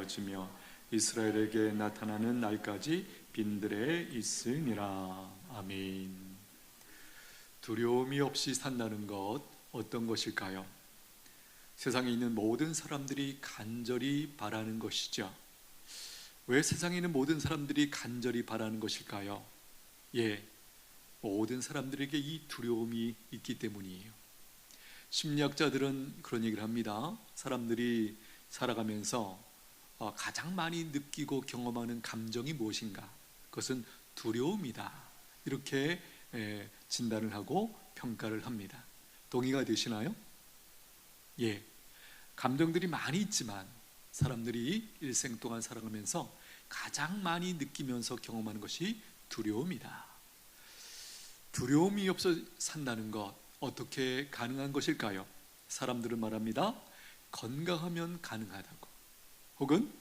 하여지며 이스라엘에게 나타나는 날까지 빈들에 있으니라. 아멘. 두려움이 없이 산다는 것 어떤 것일까요? 세상에 있는 모든 사람들이 간절히 바라는 것이죠. 왜 세상에 있는 모든 사람들이 간절히 바라는 것일까요? 모든 사람들에게 이 두려움이 있기 때문이에요. 심리학자들은 그런 얘기를 합니다. 사람들이 살아가면서 가장 많이 느끼고 경험하는 감정이 무엇인가? 그것은 두려움이다. 이렇게 진단을 하고 평가를 합니다. 동의가 되시나요? 감정들이 많이 있지만 사람들이 일생 동안 살아가면서 가장 많이 느끼면서 경험하는 것이 두려움이다. 두려움이 없어 산다는 것 어떻게 가능한 것일까요? 사람들은 말합니다. 건강하면 가능하다고, 혹은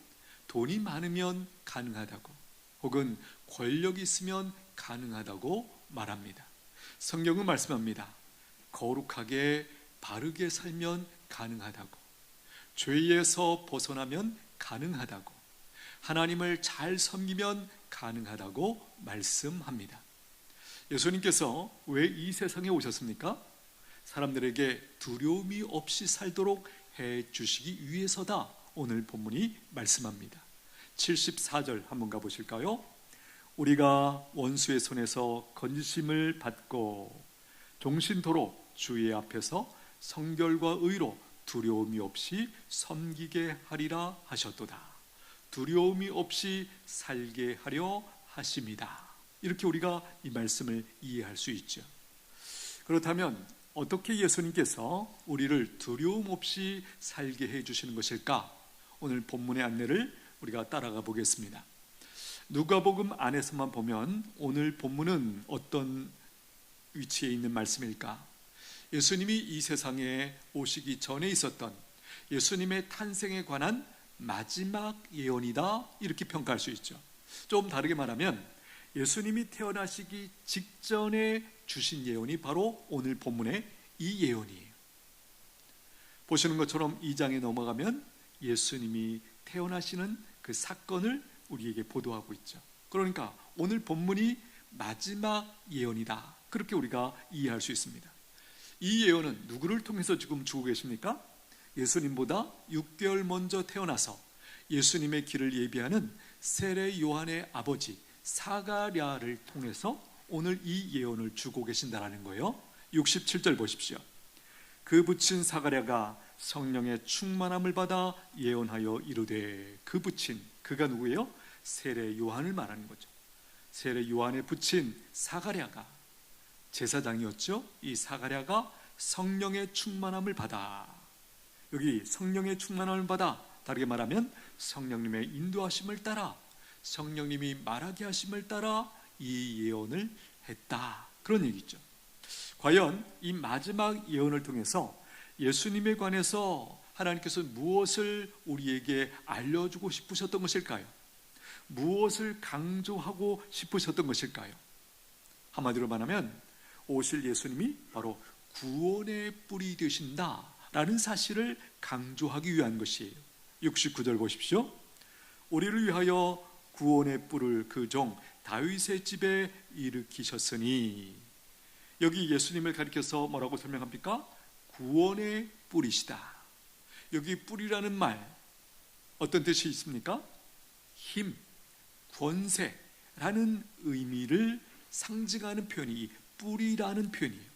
돈이 많으면 가능하다고, 혹은 권력이 있으면 가능하다고 말합니다. 성경은 말씀합니다. 거룩하게 바르게 살면 가능하다고, 죄에서 벗어나면 가능하다고, 하나님을 잘 섬기면 가능하다고 말씀합니다. 예수님께서 왜 이 세상에 오셨습니까? 사람들에게 두려움이 없이 살도록 해주시기 위해서다. 오늘 본문이 말씀합니다. 74절 한번 가보실까요? 우리가 원수의 손에서 건지심을 받고 종신토록 주의 앞에서 성결과 의로 두려움이 없이 섬기게 하리라 하셨도다. 두려움이 없이 살게 하려 하심이다. 이렇게 우리가 이 말씀을 이해할 수 있죠. 그렇다면 어떻게 예수님께서 우리를 두려움 없이 살게 해주시는 것일까? 오늘 본문의 안내를 우리가 따라가 보겠습니다. 누가복음 안에서만 보면 오늘 본문은 어떤 위치에 있는 말씀일까? 예수님이 이 세상에 오시기 전에 있었던 예수님의 탄생에 관한 마지막 예언이다, 이렇게 평가할 수 있죠. 좀 다르게 말하면 예수님이 태어나시기 직전에 주신 예언이 바로 오늘 본문의 이 예언이에요. 보시는 것처럼 2장에 넘어가면 예수님이 태어나시는 그 사건을 우리에게 보도하고 있죠. 그러니까 오늘 본문이 마지막 예언이다, 그렇게 우리가 이해할 수 있습니다. 이 예언은 누구를 통해서 지금 주고 계십니까? 예수님보다 6개월 먼저 태어나서 예수님의 길을 예비하는 세례 요한의 아버지 사가랴를 통해서 오늘 이 예언을 주고 계신다라는 거예요. 67절 보십시오. 그 붙인 사가랴가 성령의 충만함을 받아 예언하여 이르되, 그 붙인, 그가 누구예요? 세례 요한을 말하는 거죠. 세례 요한에 붙인 사가랴가 제사장이었죠. 이 사가랴가 성령의 충만함을 받아, 여기 성령의 충만함을 받아, 다르게 말하면 성령님의 인도하심을 따라, 성령님이 말하게 하심을 따라 이 예언을 했다, 그런 얘기죠. 과연 이 마지막 예언을 통해서 예수님에 관해서 하나님께서 무엇을 우리에게 알려주고 싶으셨던 것일까요? 무엇을 강조하고 싶으셨던 것일까요? 한마디로 말하면 오실 예수님이 바로 구원의 뿔이 되신다라는 사실을 강조하기 위한 것이에요. 69절 보십시오. 우리를 위하여 구원의 뿔을 그 종 다윗의 집에 일으키셨으니, 여기 예수님을 가리켜서 뭐라고 설명합니까? 구원의 뿔이시다. 여기 뿔이라는 말 어떤 뜻이 있습니까? 힘, 권세라는 의미를 상징하는 표현이 뿔이라는 표현이에요.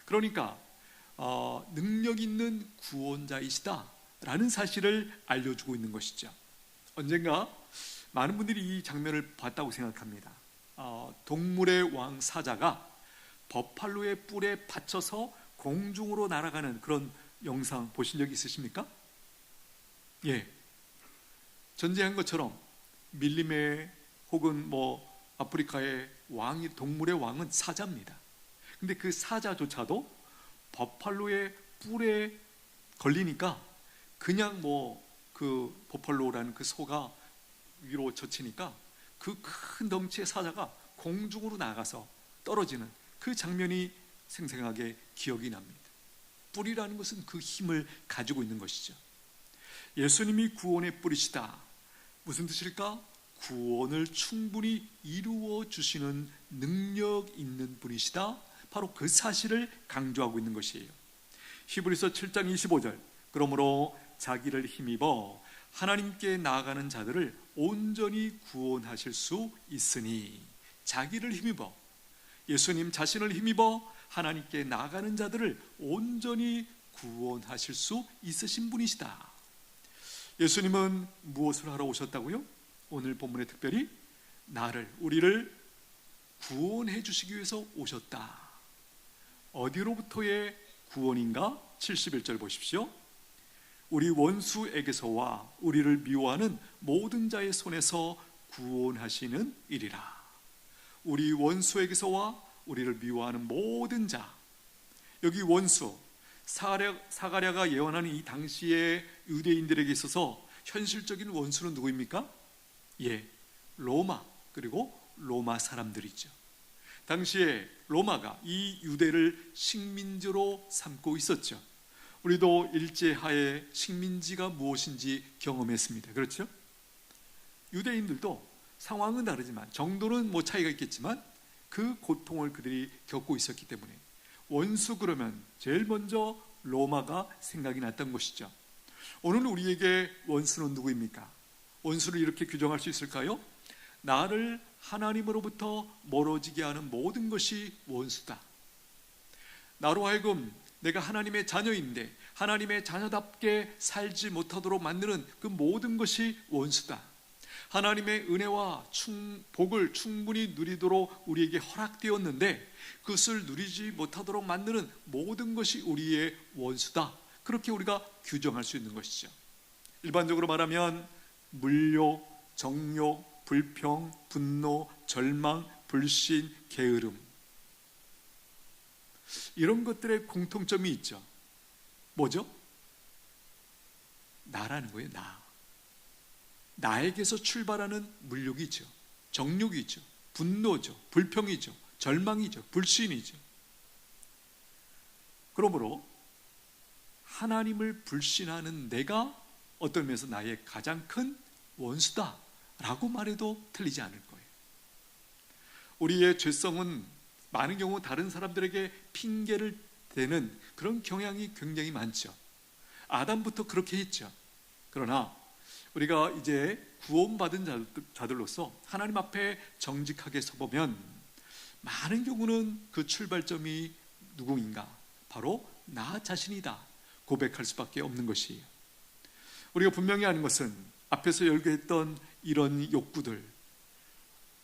그러니까 능력 있는 구원자이시다라는 사실을 알려주고 있는 것이죠. 언젠가 많은 분들이 이 장면을 봤다고 생각합니다. 동물의 왕 사자가 버팔로의 뿔에 받쳐서 공중으로 날아가는 그런 영상 보신 적 있으십니까? 전쟁한 것처럼 밀림의 혹은 아프리카의 왕이, 동물의 왕은 사자입니다. 근데 그 사자조차도 버팔로의 뿔에 걸리니까 그냥 그 버팔로라는 그 소가 위로 젖히니까 그 큰 덩치의 사자가 공중으로 나가서 떨어지는 그 장면이 생생하게 기억이 납니다. 뿔이라는 것은 그 힘을 가지고 있는 것이죠. 예수님이 구원의 뿔이시다, 무슨 뜻일까? 구원을 충분히 이루어 주시는 능력 있는 분이시다. 바로 그 사실을 강조하고 있는 것이에요. 히브리서 7장 25절, 그러므로 자기를 힘입어 하나님께 나아가는 자들을 온전히 구원하실 수 있으니, 자기를 힘입어, 예수님 자신을 힘입어 하나님께 나아가는 자들을 온전히 구원하실 수 있으신 분이시다. 예수님은 무엇을 하러 오셨다고요? 오늘 본문에 특별히 우리를 구원해 주시기 위해서 오셨다. 어디로부터의 구원인가? 71절 보십시오. 우리 원수에게서와 우리를 미워하는 모든 자의 손에서 구원하시는 일이라. 우리 원수에게서와 우리를 미워하는 모든 자. 여기 원수, 사가랴가 예언하는 이 당시의 유대인들에게 있어서 현실적인 원수는 누구입니까? 로마, 그리고 로마 사람들이죠. 당시에 로마가 이 유대를 식민지로 삼고 있었죠. 우리도 일제하에 식민지가 무엇인지 경험했습니다. 그렇죠? 유대인들도 상황은 다르지만, 정도는 차이가 있겠지만 그 고통을 그들이 겪고 있었기 때문에 원수 그러면 제일 먼저 로마가 생각이 났던 것이죠. 오늘 우리에게 원수는 누구입니까? 원수를 이렇게 규정할 수 있을까요? 나를 하나님으로부터 멀어지게 하는 모든 것이 원수다. 나로 하여금 내가 하나님의 자녀인데 하나님의 자녀답게 살지 못하도록 만드는 그 모든 것이 원수다. 하나님의 은혜와 복을 충분히 누리도록 우리에게 허락되었는데 그것을 누리지 못하도록 만드는 모든 것이 우리의 원수다. 그렇게 우리가 규정할 수 있는 것이죠. 일반적으로 말하면 물욕, 정욕, 불평, 분노, 절망, 불신, 게으름, 이런 것들의 공통점이 있죠. 뭐죠? 나라는 거예요. 나에게서 출발하는 물욕이죠, 정욕이죠, 분노죠, 불평이죠, 절망이죠, 불신이죠. 그러므로 하나님을 불신하는 내가 어떤 면에서 나의 가장 큰 원수다라고 말해도 틀리지 않을 거예요. 우리의 죄성은 많은 경우 다른 사람들에게 핑계를 대는 그런 경향이 굉장히 많죠. 아담부터 그렇게 했죠. 그러나 우리가 이제 구원받은 자들로서 하나님 앞에 정직하게 서보면 많은 경우는 그 출발점이 누구인가? 바로 나 자신이다 고백할 수밖에 없는 것이에요. 우리가 분명히 아는 것은 앞에서 열거했던 이런 욕구들,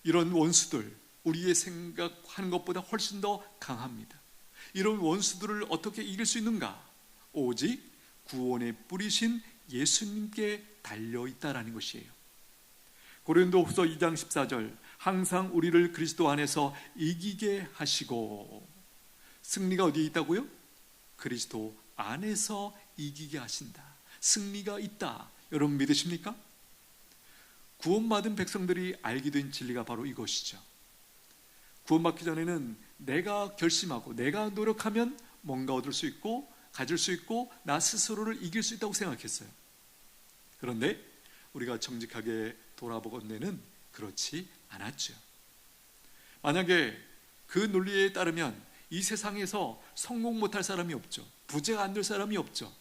이런 원수들, 우리의 생각하는 것보다 훨씬 더 강합니다. 이런 원수들을 어떻게 이길 수 있는가? 오직 구원의 뿌리신 예수님께 달려있다라는 것이에요. 고린도후서 2장 14절, 항상 우리를 그리스도 안에서 이기게 하시고, 승리가 어디에 있다고요? 그리스도 안에서 이기게 하신다. 승리가 있다. 여러분 믿으십니까? 구원받은 백성들이 알게 된 진리가 바로 이것이죠. 구원받기 전에는 내가 결심하고 내가 노력하면 뭔가 얻을 수 있고 가질 수 있고 나 스스로를 이길 수 있다고 생각했어요. 그런데 우리가 정직하게 돌아보건대는 그렇지 않았죠. 만약에 그 논리에 따르면 이 세상에서 성공 못할 사람이 없죠. 부자가 안 될 사람이 없죠.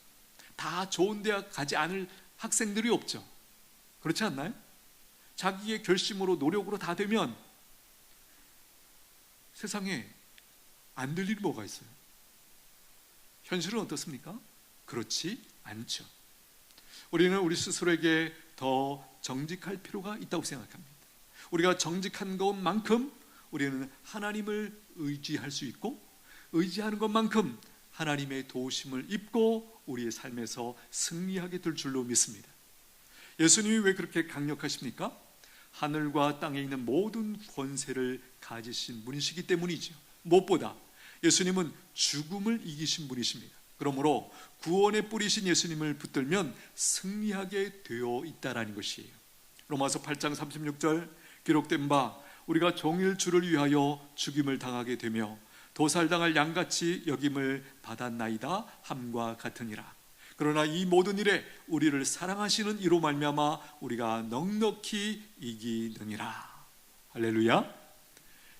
다 좋은 대학 가지 않을 학생들이 없죠. 그렇지 않나요? 자기의 결심으로 노력으로 다 되면 세상에 안 될 일이 뭐가 있어요? 현실은 어떻습니까? 그렇지 않죠. 우리는 우리 스스로에게 더 정직할 필요가 있다고 생각합니다. 우리가 정직한 것만큼 우리는 하나님을 의지할 수 있고, 의지하는 것만큼 하나님의 도우심을 입고 우리의 삶에서 승리하게 될 줄로 믿습니다. 예수님이 왜 그렇게 강력하십니까? 하늘과 땅에 있는 모든 권세를 가지신 분이시기 때문이죠. 무엇보다 예수님은 죽음을 이기신 분이십니다. 그러므로 구원의 뿌리신 예수님을 붙들면 승리하게 되어 있다라는 것이에요. 로마서 8장 36절 기록된 바 우리가 종일 주를 위하여 죽임을 당하게 되며 도살당할 양같이 여김을 받았나이다 함과 같으니라. 그러나 이 모든 일에 우리를 사랑하시는 이로 말미암아 우리가 넉넉히 이기느니라. 할렐루야.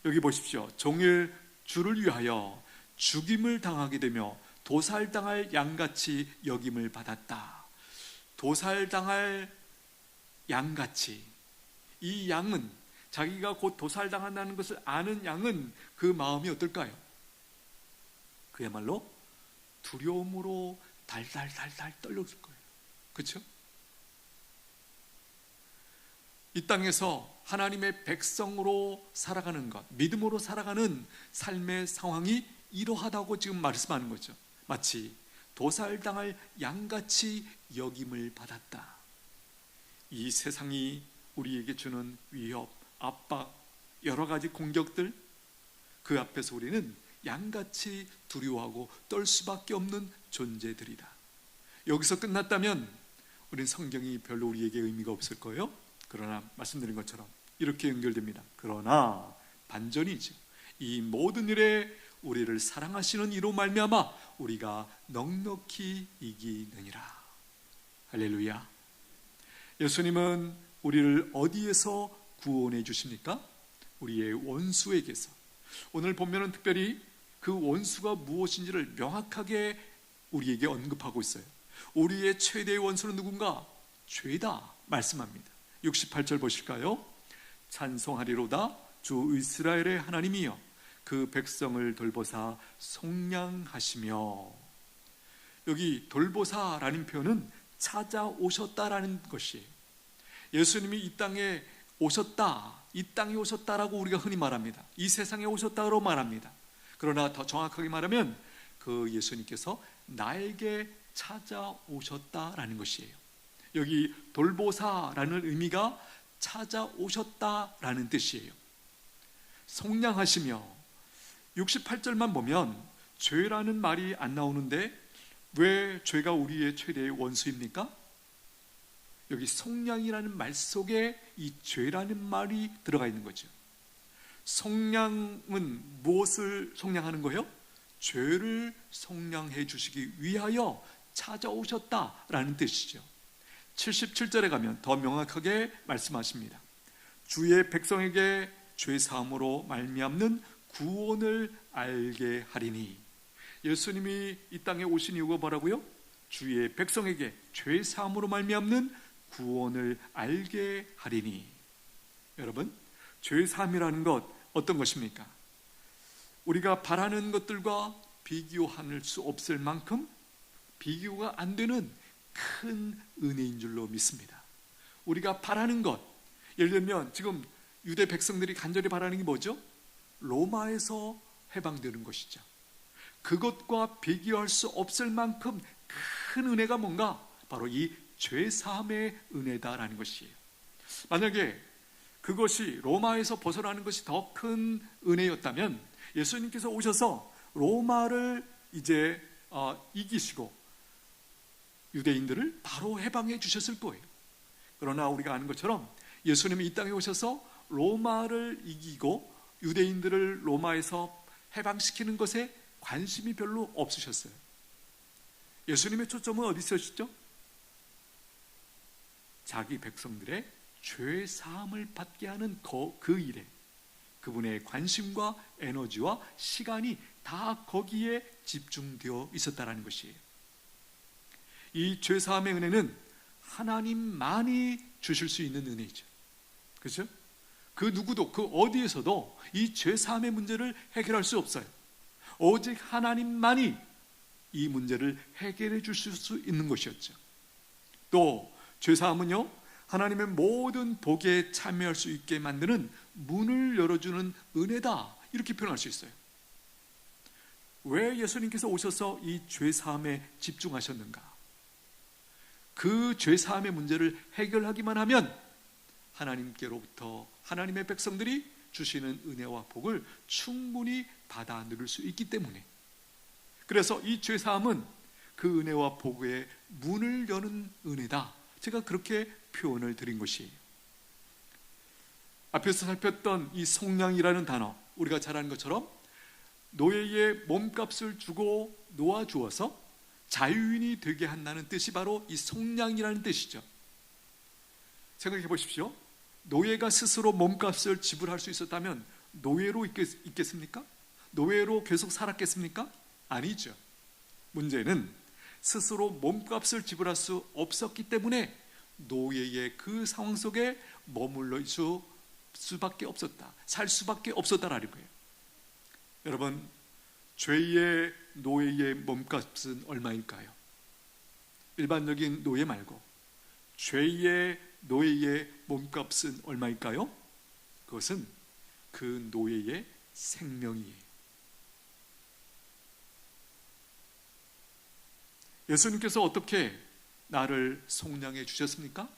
여기 보십시오. 종일 주를 위하여 죽임을 당하게 되며 도살당할 양같이 여김을 받았다. 도살당할 양같이, 이 양은, 자기가 곧 도살당한다는 것을 아는 양은 그 마음이 어떨까요? 그야말로 두려움으로 달달달달 떨렸을 거예요. 그렇죠? 이 땅에서 하나님의 백성으로 살아가는 것, 믿음으로 살아가는 삶의 상황이 이러하다고 지금 말씀하는 거죠. 마치 도살당할 양같이 여김을 받았다. 이 세상이 우리에게 주는 위협, 압박, 여러 가지 공격들, 그 앞에서 우리는 양같이 두려워하고 떨 수밖에 없는 존재들이다. 여기서 끝났다면 우리는 성경이 별로 우리에게 의미가 없을 거예요. 그러나 말씀드린 것처럼 이렇게 연결됩니다. 그러나 반전이죠. 이 모든 일에 우리를 사랑하시는 이로 말미암아 우리가 넉넉히 이기느니라. 할렐루야. 예수님은 우리를 어디에서 구원해 주십니까? 우리의 원수에게서. 오늘 본문은 특별히 그 원수가 무엇인지를 명확하게 우리에게 언급하고 있어요. 우리의 최대의 원수는 누군가? 죄다 말씀합니다. 68절 보실까요? 찬송하리로다 주 이스라엘의 하나님이여 그 백성을 돌보사 속량하시며. 여기 돌보사라는 표현은 찾아오셨다라는 것이에요. 예수님이 이 땅에 오셨다, 이 땅에 오셨다라고 우리가 흔히 말합니다. 이 세상에 오셨다고 말합니다. 그러나 더 정확하게 말하면 그 예수님께서 나에게 찾아오셨다라는 것이에요. 여기 돌보사라는 의미가 찾아오셨다라는 뜻이에요. 속량하시며. 68절만 보면 죄라는 말이 안 나오는데 왜 죄가 우리의 최대의 원수입니까? 여기 속량이라는 말 속에 이 죄라는 말이 들어가 있는 거죠. 속량은 무엇을 속량하는 거예요? 죄를 속량해 주시기 위하여 찾아오셨다라는 뜻이죠. 77절에 가면 더 명확하게 말씀하십니다. 주의 백성에게 죄 사함으로 말미암는 구원을 알게 하리니. 예수님이 이 땅에 오신 이유가 뭐라고요? 주의 백성에게 죄 사함으로 말미암는 구원을 알게 하리니. 여러분, 죄 사함이라는 것 어떤 것입니까? 우리가 바라는 것들과 비교할 수 없을 만큼 비교가 안 되는 큰 은혜인 줄로 믿습니다. 우리가 바라는 것, 예를 들면 지금 유대 백성들이 간절히 바라는 게 뭐죠? 로마에서 해방되는 것이죠. 그것과 비교할 수 없을 만큼 큰 은혜가 뭔가? 바로 이 죄사함의 은혜다라는 것이에요. 만약에 그것이 로마에서 벗어나는 것이 더 큰 은혜였다면 예수님께서 오셔서 로마를 이제 이기시고 유대인들을 바로 해방해 주셨을 거예요. 그러나 우리가 아는 것처럼 예수님이 이 땅에 오셔서 로마를 이기고 유대인들을 로마에서 해방시키는 것에 관심이 별로 없으셨어요. 예수님의 초점은 어디 있으시죠? 자기 백성들의 죄 사함을 받게 하는 그 일에 그분의 관심과 에너지와 시간이 다 거기에 집중되어 있었다는 것이에요. 이 죄 사함의 은혜는 하나님만이 주실 수 있는 은혜이죠. 그렇죠? 그 누구도 그 어디에서도 이 죄 사함의 문제를 해결할 수 없어요. 오직 하나님만이 이 문제를 해결해 주실 수 있는 것이었죠. 또 죄 사함은요, 하나님의 모든 복에 참여할 수 있게 만드는 문을 열어주는 은혜다, 이렇게 표현할 수 있어요. 왜 예수님께서 오셔서 이 죄 사함에 집중하셨는가? 그 죄 사함의 문제를 해결하기만 하면 하나님께로부터 하나님의 백성들이 주시는 은혜와 복을 충분히 받아 누릴 수 있기 때문에, 그래서 이 죄 사함은 그 은혜와 복의 문을 여는 은혜다, 제가 그렇게 표현을 드린 것이에요. 앞에서 살폈던 이 속량이라는 단어, 우리가 잘 아는 것처럼 노예의 몸값을 주고 놓아주어서 자유인이 되게 한다는 뜻이 바로 이 속량이라는 뜻이죠. 생각해 보십시오. 노예가 스스로 몸값을 지불할 수 있었다면 노예로 있겠습니까? 노예로 계속 살았겠습니까? 아니죠. 문제는 스스로 몸값을 지불할 수 없었기 때문에 노예의 그 상황 속에 머물러 있을 수밖에 없었다. 살 수밖에 없었다라는 거예요. 여러분, 죄의 노예의 몸값은 얼마일까요? 일반적인 노예 말고 죄의 노예의 몸값은 얼마일까요? 그것은 그 노예의 생명이에요. 예수님께서 어떻게 나를 속량해 주셨습니까?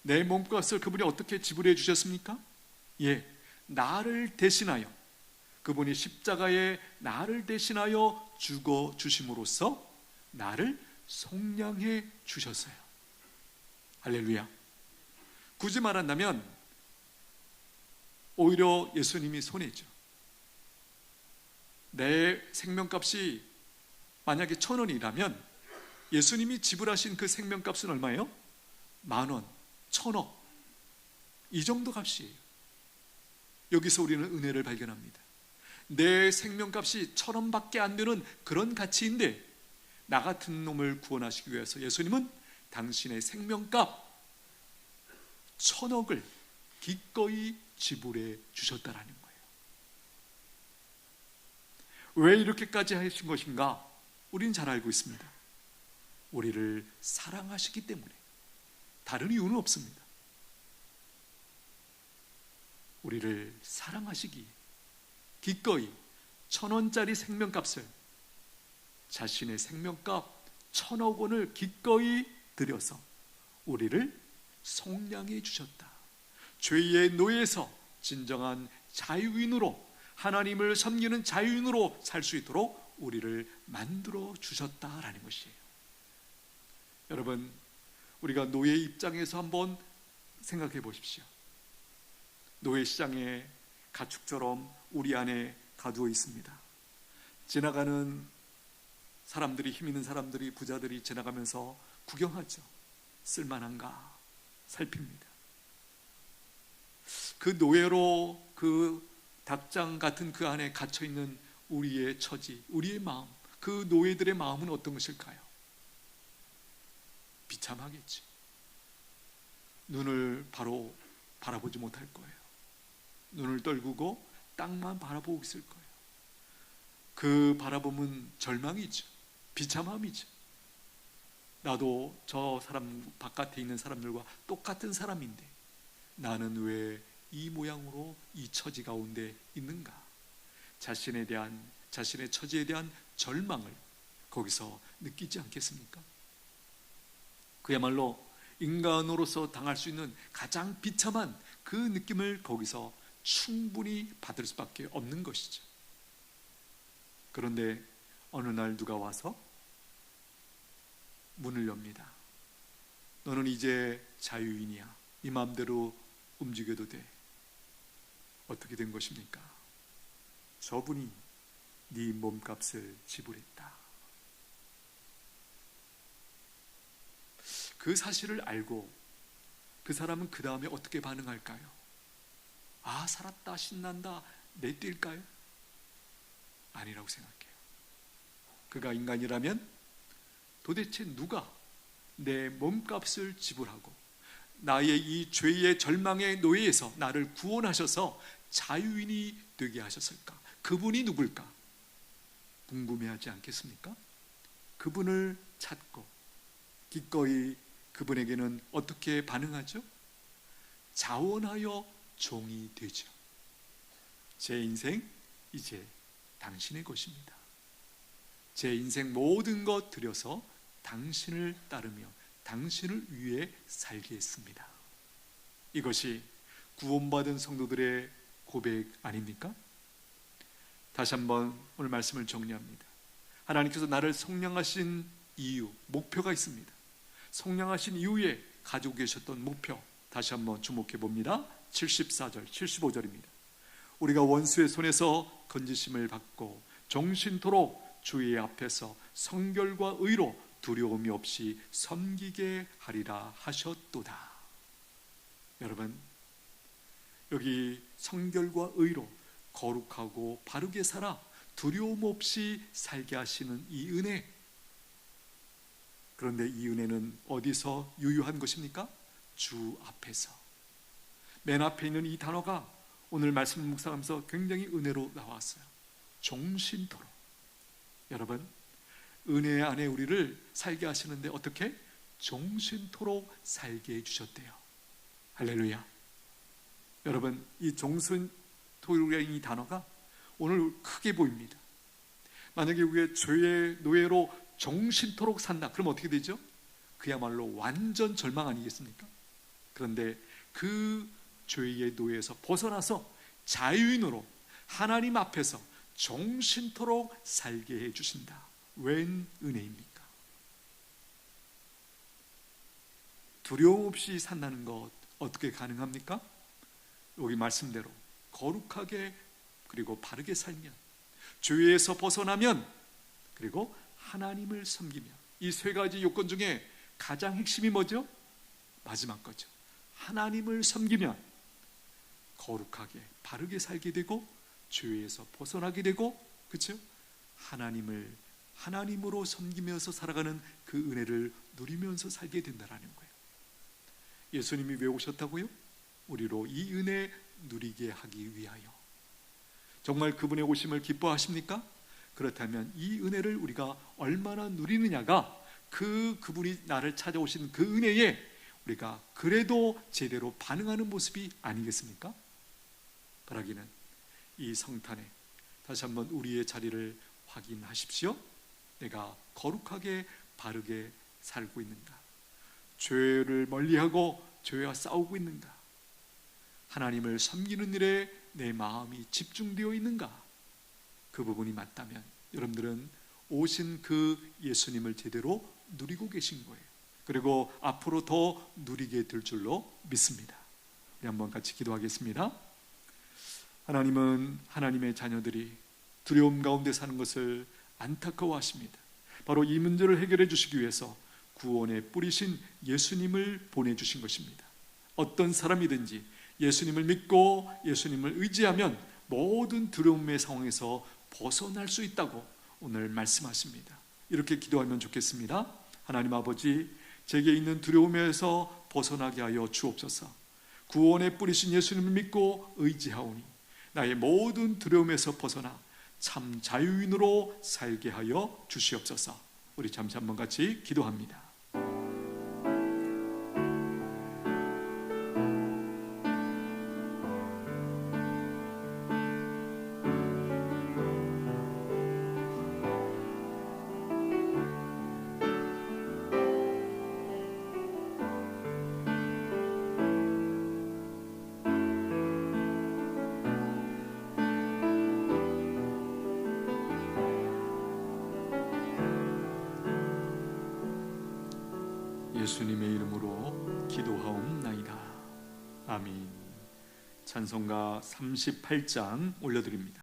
내 몸값을 그분이 어떻게 지불해 주셨습니까? 예, 나를 대신하여, 그분이 십자가에 나를 대신하여 죽어 주심으로써 나를 속량해 주셨어요. 할렐루야. 굳이 말한다면 오히려 예수님이 손해죠. 내 생명값이 만약에 1,000원이라면 예수님이 지불하신 그 생명값은 얼마예요? 10,000원, 1,000억, 이 정도 값이에요. 여기서 우리는 은혜를 발견합니다. 내 생명값이 1,000원밖에 안 되는 그런 가치인데 나 같은 놈을 구원하시기 위해서 예수님은 당신의 생명값 1,000억을 기꺼이 지불해 주셨다라는 거예요. 왜 이렇게까지 하신 것인가? 우리는 잘 알고 있습니다. 우리를 사랑하시기 때문에, 다른 이유는 없습니다. 우리를 사랑하시기에 기꺼이 1,000원짜리 생명값을, 자신의 생명값 1,000억 원을 기꺼이 들여서 우리를 속량해 주셨다. 죄의 노예에서 진정한 자유인으로, 하나님을 섬기는 자유인으로 살 수 있도록 우리를 만들어 주셨다라는 것이에요. 여러분, 우리가 노예 입장에서 한번 생각해 보십시오. 노예 시장에 가축처럼 우리 안에 가두어 있습니다. 지나가는 사람들이, 힘 있는 사람들이, 부자들이 지나가면서 구경하죠. 쓸만한가 살핍니다. 그 노예로 그 닭장 같은 그 안에 갇혀있는 우리의 처지, 우리의 마음, 그 노예들의 마음은 어떤 것일까요? 비참하겠지. 눈을 바로 바라보지 못할 거예요. 눈을 떨구고 땅만 바라보고 있을 거예요. 그 바라봄은 절망이죠. 비참함이죠. 나도 저 사람 바깥에 있는 사람들과 똑같은 사람인데 나는 왜 이 모양으로 이 처지 가운데 있는가? 자신에 대한, 자신의 처지에 대한 절망을 거기서 느끼지 않겠습니까? 그야말로 인간으로서 당할 수 있는 가장 비참한 그 느낌을 거기서 충분히 받을 수밖에 없는 것이죠. 그런데 어느 날 누가 와서 문을 엽니다. 너는 이제 자유인이야. 네 마음대로 움직여도 돼. 어떻게 된 것입니까? 저분이 네 몸값을 지불했다. 그 사실을 알고 그 사람은 그 다음에 어떻게 반응할까요? 아, 살았다, 신난다, 내뛸까요? 아니라고 생각해요. 그가 인간이라면 도대체 누가 내 몸값을 지불하고 나의 이 죄의 절망의 노예에서 나를 구원하셔서 자유인이 되게 하셨을까? 그분이 누굴까? 궁금해하지 않겠습니까? 그분을 찾고 기꺼이 그분에게는 어떻게 반응하죠? 자원하여 종이 되죠. 제 인생 이제 당신의 것입니다. 제 인생 모든 것 들여서 당신을 따르며 당신을 위해 살겠습니다. 이것이 구원받은 성도들의 고백 아닙니까? 다시 한번 오늘 말씀을 정리합니다. 하나님께서 나를 속량하신 이유, 목표가 있습니다. 속량하신 이후에 가지고 계셨던 목표, 다시 한번 주목해 봅니다. 74절, 75절입니다. 우리가 원수의 손에서 건지심을 받고 종신토록 주의 앞에서 성결과 의로 두려움이 없이 섬기게 하리라 하셨도다. 여러분, 여기 성결과 의로 거룩하고 바르게 살아 두려움 없이 살게 하시는 이 은혜, 그런데 이 은혜는 어디서 유효한 것입니까? 주 앞에서. 맨 앞에 있는 이 단어가 오늘 말씀 묵상하면서 굉장히 은혜로 나왔어요. 종신토록. 여러분, 은혜 안에 우리를 살게 하시는데 어떻게? 종신토록 살게 해주셨대요. 할렐루야. 여러분, 이 종신토록이라는 이 단어가 오늘 크게 보입니다. 만약에 우리가 죄의 노예로 종신토록 산다, 그럼 어떻게 되죠? 그야말로 완전 절망 아니겠습니까? 그런데 그 죄의 노예에서 벗어나서 자유인으로 하나님 앞에서 종신토록 살게 해주신다. 웬 은혜입니까? 두려움 없이 산다는 것 어떻게 가능합니까? 여기 말씀대로 거룩하게 그리고 바르게 살면, 죄에서 벗어나면, 그리고 하나님을 섬기며. 이 세 가지 요건 중에 가장 핵심이 뭐죠? 마지막 거죠. 하나님을 섬기면 거룩하게 바르게 살게 되고 죄에서 벗어나게 되고, 그렇죠? 하나님으로 섬기면서 살아가는 그 은혜를 누리면서 살게 된다는 거예요. 예수님이 왜 오셨다고요? 우리로 이 은혜 누리게 하기 위하여. 정말 그분의 오심을 기뻐하십니까? 그렇다면 이 은혜를 우리가 얼마나 누리느냐가 그분이 나를 찾아오신 그 은혜에 우리가 그래도 제대로 반응하는 모습이 아니겠습니까? 바라기는 이 성탄에 다시 한번 우리의 자리를 확인하십시오. 내가 거룩하게 바르게 살고 있는가? 죄를 멀리하고 죄와 싸우고 있는가? 하나님을 섬기는 일에 내 마음이 집중되어 있는가? 그 부분이 맞다면 여러분들은 오신 그 예수님을 제대로 누리고 계신 거예요. 그리고 앞으로 더 누리게 될 줄로 믿습니다. 우리 한번 같이 기도하겠습니다. 하나님은 하나님의 자녀들이 두려움 가운데 사는 것을 안타까워하십니다. 바로 이 문제를 해결해 주시기 위해서 구원의 뿌리신 예수님을 보내주신 것입니다. 어떤 사람이든지 예수님을 믿고 예수님을 의지하면 모든 두려움의 상황에서 벗어날 수 있다고 오늘 말씀하십니다. 이렇게 기도하면 좋겠습니다. 하나님 아버지, 제게 있는 두려움에서 벗어나게 하여 주옵소서. 구원의 뿌리신 예수님을 믿고 의지하오니 나의 모든 두려움에서 벗어나 참 자유인으로 살게 하여 주시옵소서. 우리 잠시 한번 같이 기도합니다. 예수님의 이름으로 기도하옵나이다. 아멘. 찬송가 38장 올려드립니다.